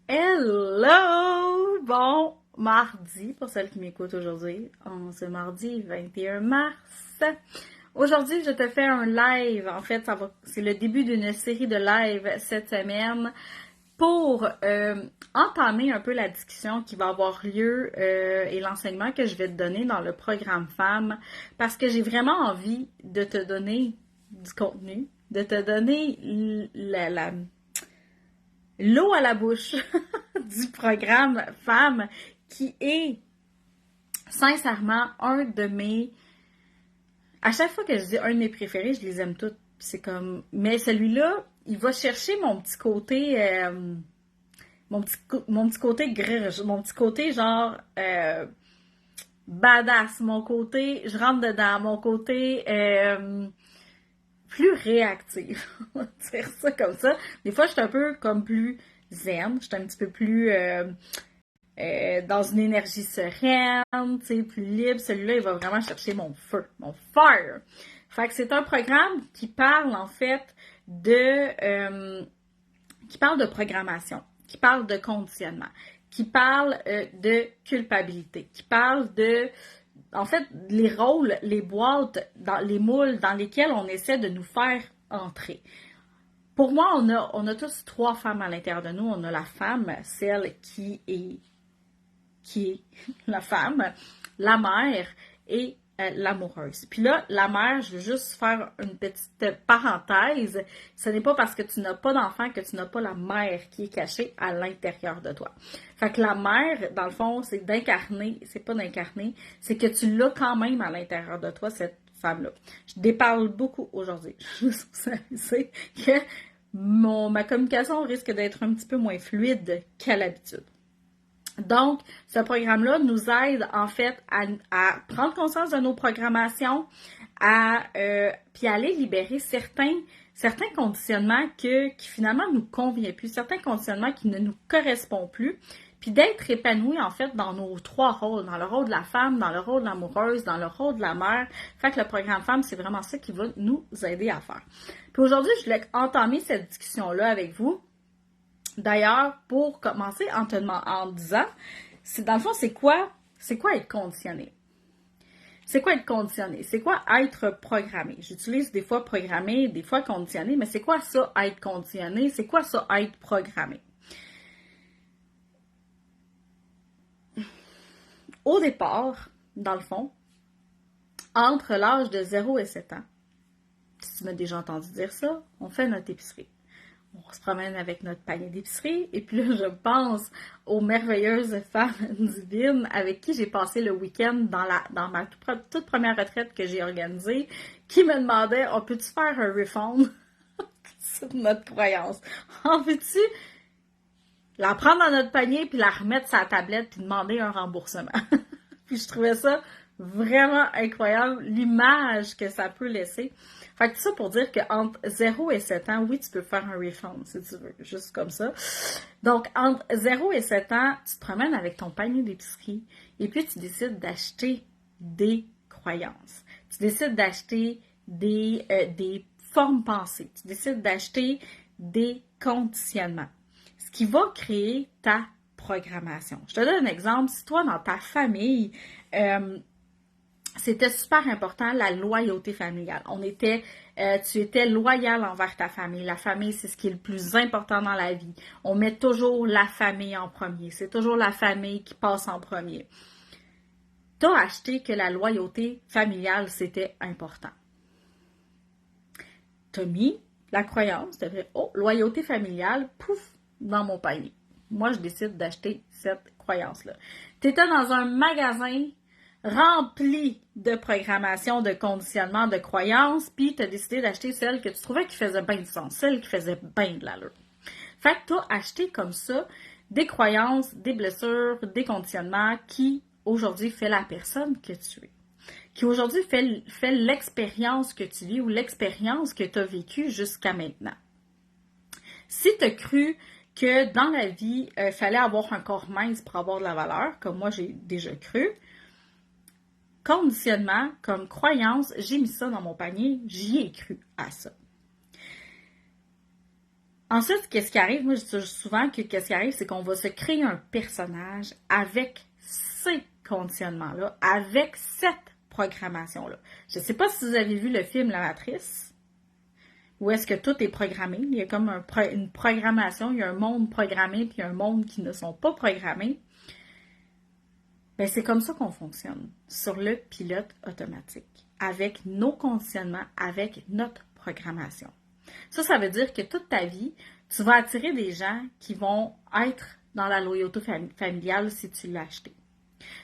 Hello! Bon, mardi, pour celles qui m'écoutent aujourd'hui, ce mardi 21 mars. Aujourd'hui, je te fais un live. En fait, c'est le début d'une série de lives cette semaine pour entamer un peu la discussion qui va avoir lieu et l'enseignement que je vais te donner dans le programme Femmes, parce que j'ai vraiment envie de te donner du contenu, de te donner l'eau à la bouche du programme Femmes, qui est sincèrement un de mes... À chaque fois que je dis un de mes préférés, je les aime toutes. C'est comme... Mais celui-là, il va chercher mon petit côté... mon petit côté gruge, mon petit côté genre... badass, mon côté je rentre dedans, mon côté plus réactive, on va dire ça comme ça. Des fois, je suis un peu comme plus zen, je suis un petit peu plus dans une énergie sereine, tu sais, plus libre. Celui-là, il va vraiment chercher mon feu, mon fire. Fait que c'est un programme qui parle en fait qui parle de programmation, qui parle de conditionnement, qui parle de culpabilité, qui parle de, en fait, les rôles, les boîtes, les moules dans lesquels on essaie de nous faire entrer. Pour moi, on a tous trois femmes à l'intérieur de nous. On a la femme, celle qui est la femme, la mère et l'amoureuse. Puis là, la mère, je veux juste faire une petite parenthèse. Ce n'est pas parce que tu n'as pas d'enfant que tu n'as pas la mère qui est cachée à l'intérieur de toi. Fait que la mère, dans le fond, c'est d'incarner, c'est pas d'incarner, c'est que tu l'as quand même à l'intérieur de toi, cette femme-là. Je déparle beaucoup aujourd'hui. Juste pour savez que ma communication risque d'être un petit peu moins fluide qu'à l'habitude. Donc, ce programme-là nous aide en fait à prendre conscience de nos programmations, puis aller libérer certains conditionnements qui finalement nous conviennent plus, certains conditionnements qui ne nous correspondent plus, puis d'être épanoui en fait dans nos trois rôles, dans le rôle de la femme, dans le rôle de l'amoureuse, dans le rôle de la mère. Fait que le programme Femme, c'est vraiment ça qui va nous aider à faire. Puis aujourd'hui, je voulais entamer cette discussion-là avec vous. D'ailleurs, pour commencer en disant, dans le fond, c'est quoi être conditionné? C'est quoi être conditionné? C'est quoi être programmé? J'utilise des fois programmé, des fois conditionné, mais c'est quoi ça, être conditionné? C'est quoi ça, être programmé? Au départ, dans le fond, entre l'âge de 0 et 7 ans, si tu m'as déjà entendu dire ça, on fait notre épicerie. On se promène avec notre panier d'épicerie, et puis là, je pense aux merveilleuses femmes divines avec qui j'ai passé le week-end dans ma toute première retraite que j'ai organisée, qui me demandaient, on peut-tu faire un refund? C'est notre croyance. On peut-tu la prendre dans notre panier, puis la remettre sur la tablette, puis demander un remboursement? Puis je trouvais ça vraiment incroyable, l'image que ça peut laisser. Fait que tout ça pour dire qu'entre 0 et 7 ans, oui, tu peux faire un refund si tu veux, juste comme ça. Donc, entre 0 et 7 ans, tu te promènes avec ton panier d'épicerie et puis tu décides d'acheter des croyances. Tu décides d'acheter des formes pensées. Tu décides d'acheter des conditionnements. Ce qui va créer ta programmation. Je te donne un exemple. Si toi, dans ta famille, c'était super important, la loyauté familiale. Tu étais loyal envers ta famille. La famille, c'est ce qui est le plus important dans la vie. On met toujours la famille en premier. C'est toujours la famille qui passe en premier. Tu as acheté que la loyauté familiale, c'était important. Tu as mis la croyance, tu as fait, oh, loyauté familiale, pouf, dans mon panier. Moi, je décide d'acheter cette croyance-là. Tu étais dans un magasin rempli de programmation, de conditionnement, de croyances, puis tu as décidé d'acheter celle que tu trouvais qui faisait bien du sens, celle qui faisait bien de l'allure. Fait que tu as acheté comme ça des croyances, des blessures, des conditionnements qui, aujourd'hui, fait la personne que tu es. Qui, aujourd'hui, fait l'expérience que tu vis ou l'expérience que tu as vécue jusqu'à maintenant. Si tu as cru que dans la vie, il fallait avoir un corps mince pour avoir de la valeur, comme moi j'ai déjà cru, conditionnement, comme croyance, j'ai mis ça dans mon panier, j'y ai cru à ça. Ensuite, qu'est-ce qui arrive? Moi, je dis souvent que qu'est-ce qui arrive, c'est qu'on va se créer un personnage avec ces conditionnements-là, avec cette programmation-là. Je ne sais pas si vous avez vu le film La Matrice, où est-ce que tout est programmé. Il y a comme une programmation, il y a un monde programmé, puis un monde qui ne sont pas programmés. Ben, c'est comme ça qu'on fonctionne, sur le pilote automatique, avec nos conditionnements, avec notre programmation. Ça veut dire que toute ta vie, tu vas attirer des gens qui vont être dans la loyauté familiale si tu l'as acheté.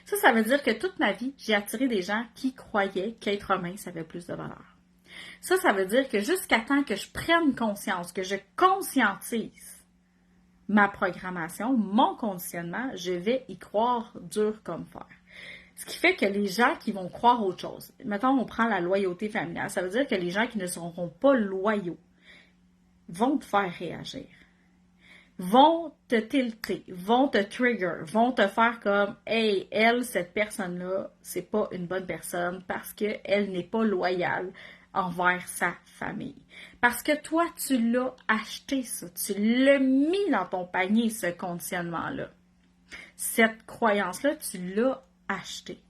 Ça veut dire que toute ma vie, j'ai attiré des gens qui croyaient qu'être humain, ça avait plus de valeur. Ça veut dire que jusqu'à temps que je prenne conscience, que je conscientise ma programmation, mon conditionnement, je vais y croire dur comme fer. Ce qui fait que les gens qui vont croire autre chose, mettons on prend la loyauté familiale, ça veut dire que les gens qui ne seront pas loyaux vont te faire réagir, vont te tilter, vont te trigger, vont te faire comme « Hey, elle, cette personne-là, c'est pas une bonne personne parce qu'elle n'est pas loyale envers sa famille. » Parce que toi, tu l'as acheté ça, tu l'as mis dans ton panier, ce conditionnement-là. Cette croyance-là, tu l'as acheté.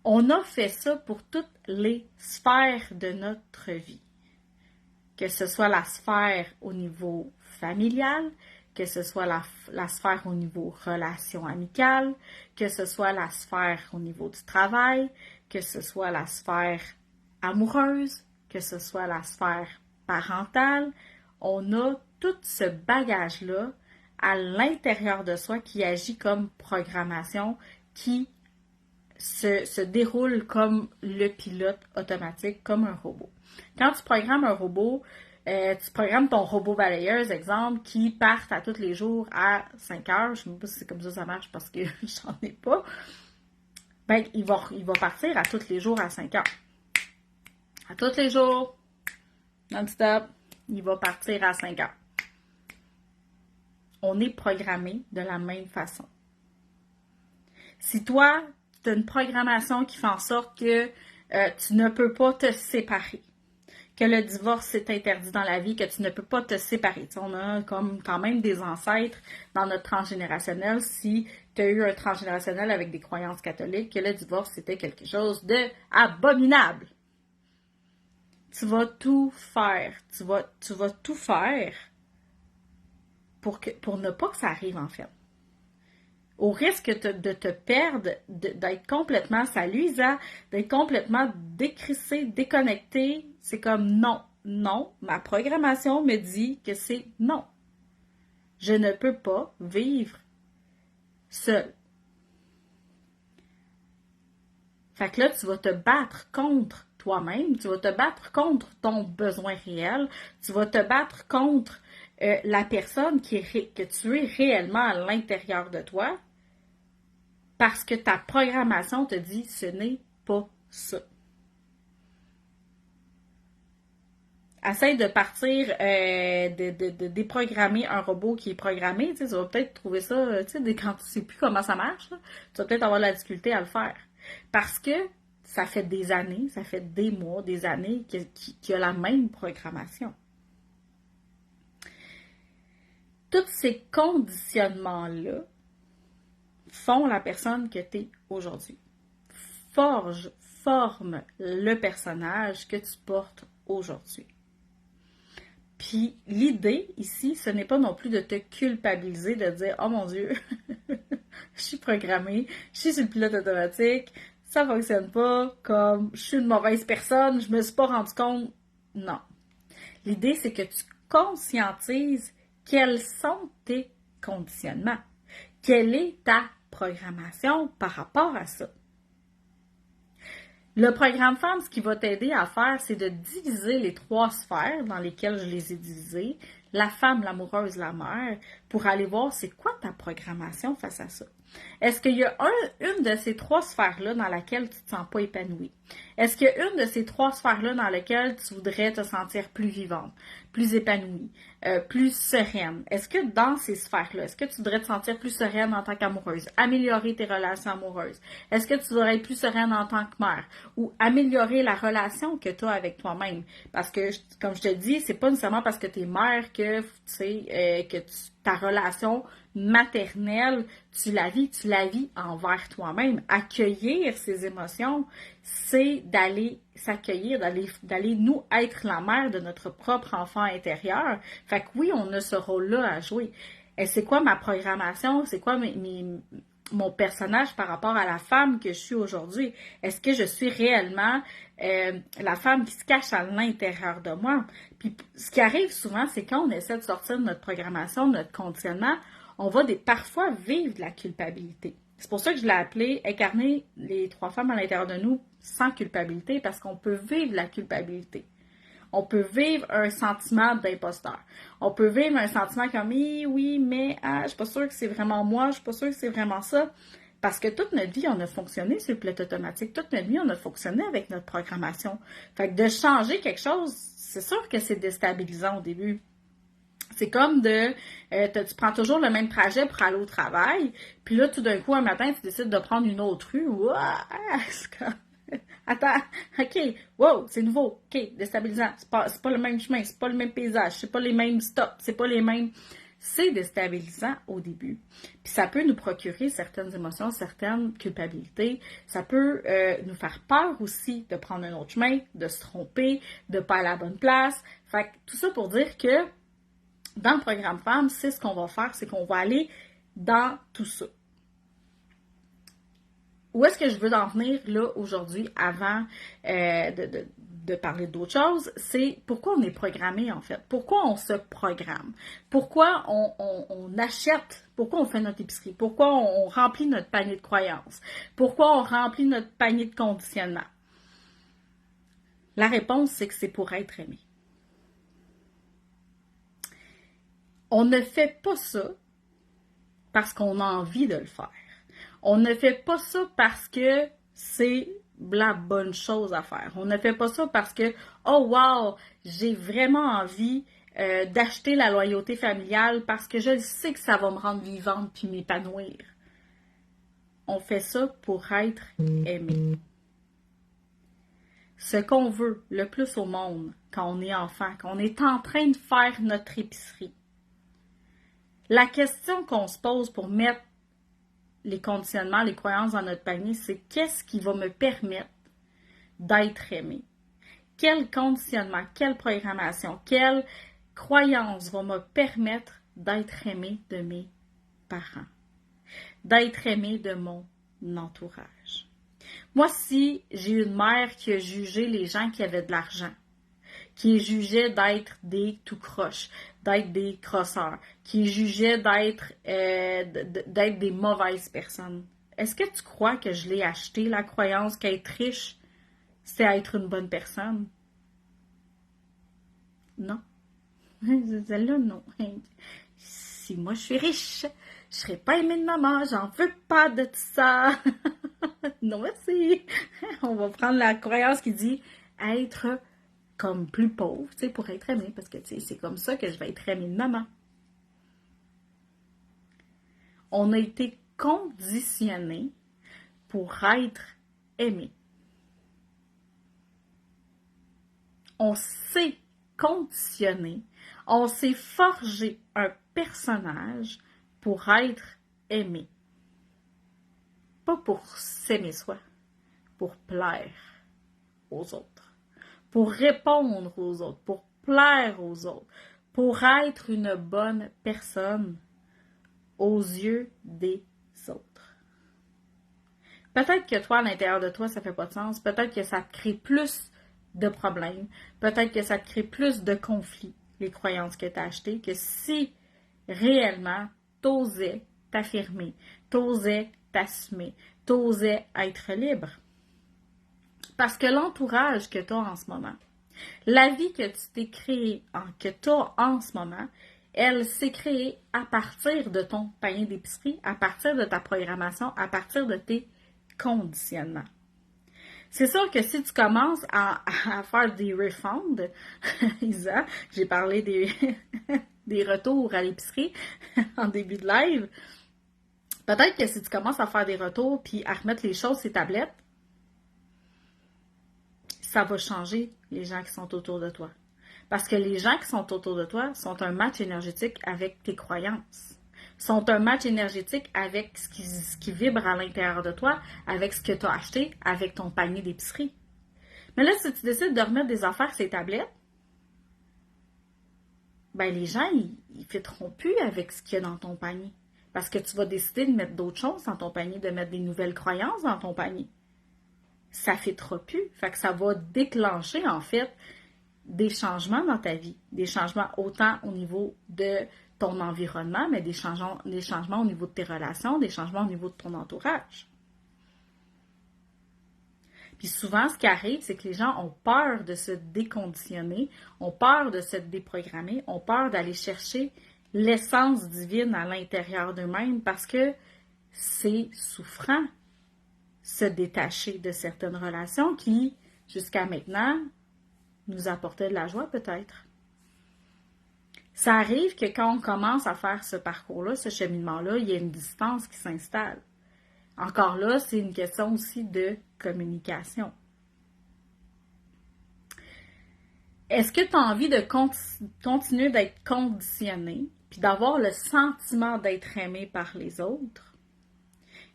On a fait ça pour toutes les sphères de notre vie. Que ce soit la sphère au niveau familial, que ce soit la sphère au niveau relation amicale, que ce soit la sphère au niveau du travail, que ce soit la sphère amoureuse, que ce soit la sphère parentale. On a tout ce bagage-là à l'intérieur de soi qui agit comme programmation, qui se déroule comme le pilote automatique, comme un robot. Quand tu programmes un robot, tu programmes ton robot balayeuse, exemple, qui part à tous les jours à 5 heures. Je ne sais pas si c'est comme ça marche parce que j'en ai pas. Ben, il va partir à tous les jours à 5 heures. À tous les jours, non-stop, il va partir à 5 heures. On est programmé de la même façon. Si toi, tu as une programmation qui fait en sorte que tu ne peux pas te séparer, que le divorce est interdit dans la vie, que tu ne peux pas te séparer. Tu sais, on a comme quand même des ancêtres dans notre transgénérationnel, si tu as eu un transgénérationnel avec des croyances catholiques, que le divorce c'était quelque chose d'abominable. Tu vas tout faire. Tu vas tout faire pour ne pas que ça arrive en fait. Au risque de te perdre, d'être complètement, salut Isa, d'être complètement décrissé, déconnecté, c'est comme non, ma programmation me dit que c'est non. Je ne peux pas vivre seul. Fait que là, tu vas te battre contre toi-même, tu vas te battre contre ton besoin réel, tu vas te battre contre la personne que tu es réellement à l'intérieur de toi, parce que ta programmation te dit ce n'est pas ça. Essaye de partir, de déprogrammer un robot qui est programmé, tu vas peut-être trouver ça, quand tu ne sais plus comment ça marche, là, tu vas peut-être avoir de la difficulté à le faire. Parce que ça fait des années, ça fait des mois, des années qu'il y a la même programmation. Tous ces conditionnements-là font la personne que tu es aujourd'hui. Forme le personnage que tu portes aujourd'hui. Puis l'idée ici, ce n'est pas non plus de te culpabiliser, de dire « Oh mon Dieu, je suis programmée, je suis sur le pilote automatique, ça fonctionne pas, comme je suis une mauvaise personne, je me suis pas rendu compte. » Non. L'idée, c'est que tu conscientises quels sont tes conditionnements. Quelle est ta programmation par rapport à ça? Le programme Femme, ce qui va t'aider à faire, c'est de diviser les 3 sphères dans lesquelles je les ai divisées, la femme, l'amoureuse, la mère, pour aller voir c'est quoi ta programmation face à ça. Est-ce qu'il y a une de ces trois sphères-là dans laquelle tu ne te sens pas épanoui? Est-ce qu'il y a une de ces trois sphères-là dans laquelle tu voudrais te sentir plus vivante, plus épanouie, plus sereine? Est-ce que dans ces sphères-là, est-ce que tu voudrais te sentir plus sereine en tant qu'amoureuse, améliorer tes relations amoureuses? Est-ce que tu voudrais être plus sereine en tant que mère ou améliorer la relation que tu as avec toi-même? Parce que, comme je te dis, c'est pas nécessairement parce que tu es mère que, tu sais, ta relation maternelle, tu la vis envers toi-même. Accueillir ses émotions, c'est d'aller s'accueillir, d'aller nous être la mère de notre propre enfant intérieur. Fait que oui, on a ce rôle-là à jouer. Et c'est quoi ma programmation? C'est quoi mon personnage par rapport à la femme que je suis aujourd'hui? Est-ce que je suis réellement la femme qui se cache à l'intérieur de moi? Puis ce qui arrive souvent, c'est quand on essaie de sortir de notre programmation, de notre conditionnement, on va parfois vivre de la culpabilité. C'est pour ça que je l'ai appelé « Incarner les trois femmes à l'intérieur de nous sans culpabilité » parce qu'on peut vivre la culpabilité. On peut vivre un sentiment d'imposteur. On peut vivre un sentiment comme oui, mais je suis pas sûre que c'est vraiment moi, je suis pas sûre que c'est vraiment ça. Parce que toute notre vie, on a fonctionné sur le pilote automatique. Toute notre vie, on a fonctionné avec notre programmation. Fait que de changer quelque chose, c'est sûr que c'est déstabilisant au début. C'est comme tu prends toujours le même trajet pour aller au travail, puis là, tout d'un coup, un matin, tu décides de prendre une autre rue. Ouah, c'est comme... Attends, ok, wow, c'est nouveau, ok, déstabilisant, c'est pas le même chemin, c'est pas le même paysage, c'est pas les mêmes stops, c'est pas les mêmes... C'est déstabilisant au début. Puis ça peut nous procurer certaines émotions, certaines culpabilités. Ça peut nous faire peur aussi de prendre un autre chemin, de se tromper, de pas aller à la bonne place. Fait que tout ça pour dire que dans le programme Femmes, c'est ce qu'on va faire, c'est qu'on va aller dans tout ça. Où est-ce que je veux en venir là aujourd'hui avant de parler d'autres choses? C'est pourquoi on est programmé en fait. Pourquoi on se programme? Pourquoi on achète? Pourquoi on fait notre épicerie? Pourquoi on remplit notre panier de croyances? Pourquoi on remplit notre panier de conditionnement? La réponse, c'est que c'est pour être aimé. On ne fait pas ça parce qu'on a envie de le faire. On ne fait pas ça parce que c'est la bonne chose à faire. On ne fait pas ça parce que, oh wow, j'ai vraiment envie d'acheter la loyauté familiale parce que je sais que ça va me rendre vivante puis m'épanouir. On fait ça pour être aimé. Ce qu'on veut le plus au monde quand on est enfant, quand on est en train de faire notre épicerie, la question qu'on se pose pour mettre les conditionnements, les croyances dans notre panier, c'est qu'est-ce qui va me permettre d'être aimé? Quel conditionnement, quelle programmation, quelle croyance va me permettre d'être aimé de mes parents, d'être aimé de mon entourage? Moi, si j'ai une mère qui a jugé les gens qui avaient de l'argent, qui jugeait d'être des tout croches, d'être des crosseurs, qui jugeait d'être des mauvaises personnes. Est-ce que tu crois que je l'ai acheté, la croyance qu'être riche, c'est être une bonne personne? Non. Celle-là, non. Si moi je suis riche, je serais pas aimée de maman, j'en veux pas de ça. Non, merci. On va prendre la croyance qui dit être comme plus pauvre, tu sais, pour être aimée, parce que, tu sais, c'est comme ça que je vais être aimée de maman. On a été conditionnés pour être aimés. On s'est conditionné, on s'est forgé un personnage pour être aimé. Pas pour s'aimer soi, pour plaire aux autres. Pour répondre aux autres, pour plaire aux autres, pour être une bonne personne aux yeux des autres. Peut-être que toi, à l'intérieur de toi, ça fait pas de sens. Peut-être que ça te crée plus de problèmes. Peut-être que ça te crée plus de conflits, les croyances que tu as achetées, que si réellement t'osais t'affirmer, t'osais t'assumer, t'osais être libre. Parce que l'entourage que tu as en ce moment, la vie que tu t'es créée, que tu as en ce moment, elle s'est créée à partir de ton panier d'épicerie, à partir de ta programmation, à partir de tes conditionnements. C'est sûr que si tu commences à faire des refunds, Isa, j'ai parlé des retours à l'épicerie en début de live, peut-être que si tu commences à faire des retours puis à remettre les choses sur tes tablettes, ça va changer les gens qui sont autour de toi. Parce que les gens qui sont autour de toi sont un match énergétique avec tes croyances. Sont un match énergétique avec ce qui vibre à l'intérieur de toi, avec ce que tu as acheté, avec ton panier d'épicerie. Mais là, si tu décides de remettre des affaires sur les tablettes, ben les gens, ils ne fêteront plus avec ce qu'il y a dans ton panier. Parce que tu vas décider de mettre d'autres choses dans ton panier, de mettre des nouvelles croyances dans ton panier. Ça ne fêtera plus. Fait que ça va déclencher, en fait, des changements dans ta vie. Des changements autant au niveau de ton environnement, mais des changements au niveau de tes relations, des changements au niveau de ton entourage. Puis souvent, ce qui arrive, c'est que les gens ont peur de se déconditionner, ont peur de se déprogrammer, ont peur d'aller chercher l'essence divine à l'intérieur d'eux-mêmes parce que c'est souffrant se détacher de certaines relations qui, jusqu'à maintenant, nous apportaient de la joie peut-être. Ça arrive que quand on commence à faire ce parcours-là, ce cheminement-là, il y a une distance qui s'installe. Encore là, c'est une question aussi de communication. Est-ce que tu as envie de continuer d'être conditionné, puis d'avoir le sentiment d'être aimé par les autres,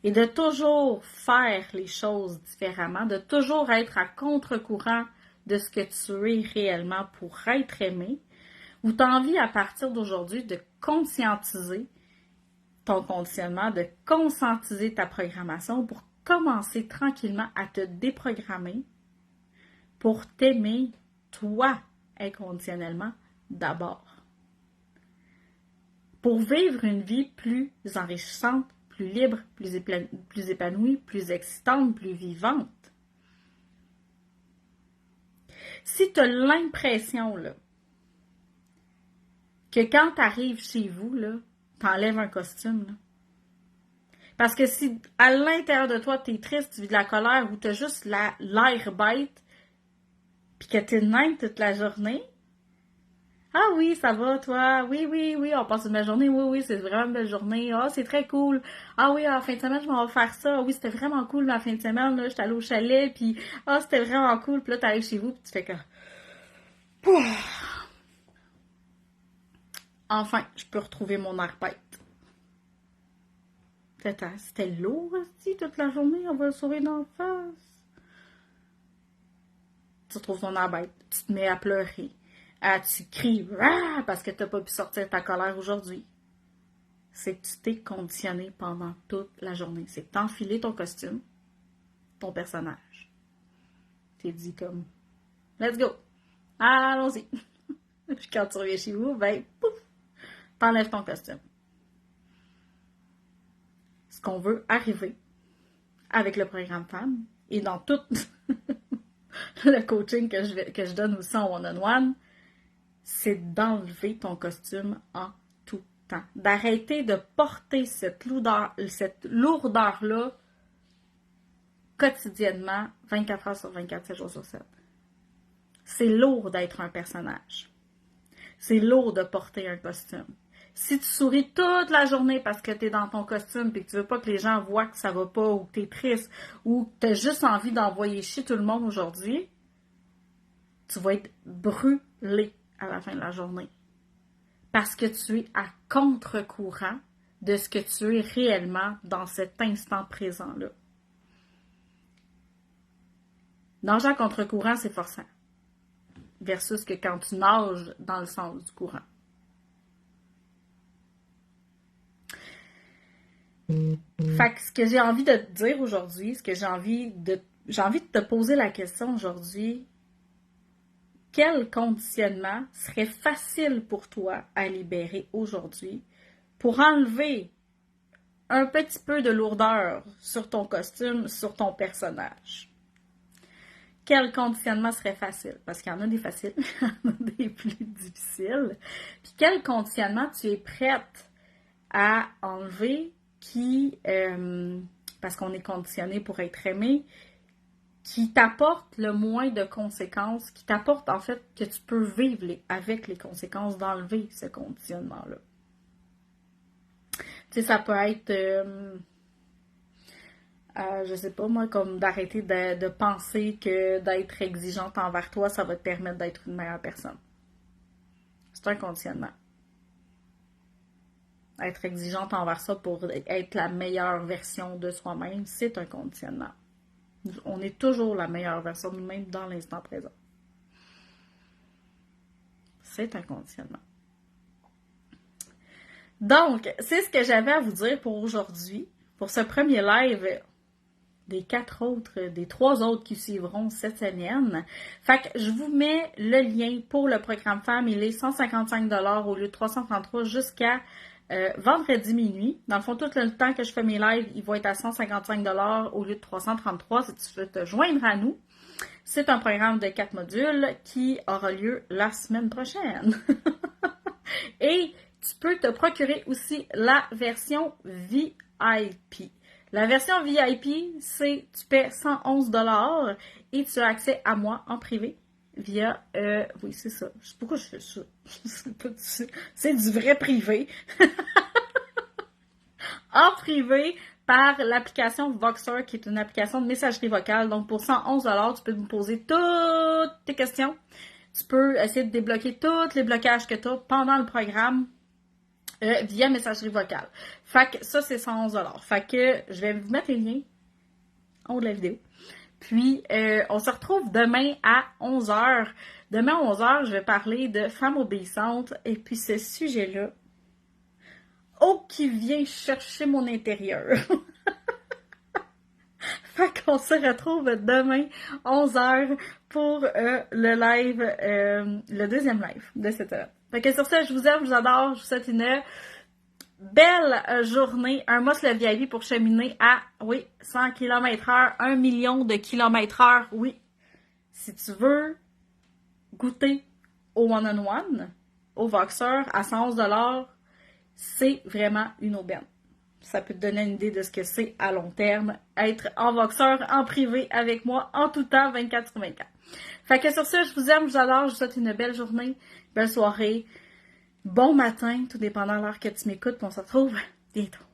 et de toujours faire les choses différemment, de toujours être à contre-courant de ce que tu es réellement pour être aimé, ou tu as envie à partir d'aujourd'hui de conscientiser ton conditionnement, de conscientiser ta programmation pour commencer tranquillement à te déprogrammer pour t'aimer toi inconditionnellement d'abord. Pour vivre une vie plus enrichissante, plus libre, plus épanouie, plus excitante, plus vivante. Si tu as l'impression là, que quand tu arrives chez vous, tu enlèves un costume. Là. Parce que si à l'intérieur de toi, tu es triste, tu vis de la colère ou tu as juste l'air bête, puis que tu es de même toute la journée, ah oui, ça va, toi, oui, on passe une belle journée, oui, c'est vraiment une belle journée, ah, c'est très cool, ah oui, en fin de semaine, je vais faire ça, ah oui, c'était vraiment cool, ma fin de semaine, là, j'étais allée au chalet, puis ah, c'était vraiment cool, puis là, t'arrives chez vous, puis tu fais que... Pouf! Enfin, je peux retrouver mon air bête. C'était lourd aussi toute la journée, on va le sourire d'en face. Tu retrouves ton air bête, tu te mets à pleurer. Tu cries parce que tu n'as pas pu sortir ta colère aujourd'hui. C'est que tu t'es conditionné pendant toute la journée. C'est que tu as enfilé ton costume, ton personnage. Tu t'es dit comme, let's go, allons-y. Puis quand tu reviens chez vous, ben, pouf, t'enlèves ton costume. Ce qu'on veut arriver avec le programme Femme et dans tout le coaching que je donne aussi en one-on-one, c'est d'enlever ton costume en tout temps. D'arrêter de porter cette lourdeur-là quotidiennement, 24 heures sur 24, 7 jours sur 7. C'est lourd d'être un personnage. C'est lourd de porter un costume. Si tu souris toute la journée parce que tu es dans ton costume et que tu veux pas que les gens voient que ça va pas ou que tu es triste ou que tu as juste envie d'envoyer chier tout le monde aujourd'hui, tu vas être brûlé à la fin de la journée. Parce que tu es à contre-courant de ce que tu es réellement dans cet instant présent-là. Nager à contre-courant, c'est forçant. Versus que quand tu nages dans le sens du courant. Fait que ce que j'ai envie de te dire aujourd'hui, j'ai envie de te poser la question aujourd'hui, quel conditionnement serait facile pour toi à libérer aujourd'hui pour enlever un petit peu de lourdeur sur ton costume, sur ton personnage? quel conditionnement serait facile? Parce qu'il y en a des faciles, il y en a des plus difficiles. Puis quel conditionnement tu es prête à enlever qui, parce qu'on est conditionné pour être aimé, qui t'apporte le moins de conséquences, qui t'apporte en fait que tu peux vivre avec les conséquences d'enlever ce conditionnement-là. Tu sais, ça peut être, je sais pas moi, comme d'arrêter de penser que d'être exigeante envers toi, ça va te permettre d'être une meilleure personne. C'est un conditionnement. Être exigeante envers ça pour être la meilleure version de soi-même, c'est un conditionnement. On est toujours la meilleure version de nous-mêmes dans l'instant présent. C'est un conditionnement. Donc, c'est ce que j'avais à vous dire pour aujourd'hui, pour ce premier live des 3 autres qui suivront cette semaine. Fait que je vous mets le lien pour le programme Femme. Il est 155$ au lieu de 333 jusqu'à vendredi minuit. Dans le fond, tout le temps que je fais mes lives, ils vont être à 155$ au lieu de 333 si tu veux te joindre à nous. C'est un programme de 4 modules qui aura lieu la semaine prochaine. Et tu peux te procurer aussi la version VIP. La version VIP, c'est tu paies 111$ et tu as accès à moi en privé via... oui, c'est ça. Je sais pas pourquoi je fais ça. C'est du vrai privé. En privé par l'application Voxer, qui est une application de messagerie vocale. Donc, pour 111$, tu peux me poser toutes tes questions. Tu peux essayer de débloquer tous les blocages que tu as pendant le programme via messagerie vocale. Fait que ça, c'est 111$. Fait que je vais vous mettre les liens en haut de la vidéo. Puis, on se retrouve demain à 11h. Demain à 11h, je vais parler de femmes obéissantes. Et puis, ce sujet-là, oh, qui vient chercher mon intérieur. Fait qu'on se retrouve demain 11h pour le live, le deuxième live de cette heure. Fait que sur ça, je vous aime, je vous adore, je vous souhaite une belle journée, un must le VIP pour cheminer à, oui, 100 km/h, 1 million de km/h, oui. Si tu veux goûter au one-on-one, au Voxer, à 111$, c'est vraiment une aubaine. Ça peut te donner une idée de ce que c'est à long terme, être en Voxer, en privé, avec moi, en tout temps, 24/24. Fait que sur ça, je vous aime, je vous adore, je vous souhaite une belle journée, belle soirée, bon matin, tout dépendant de l'heure que tu m'écoutes, puis on se retrouve bientôt.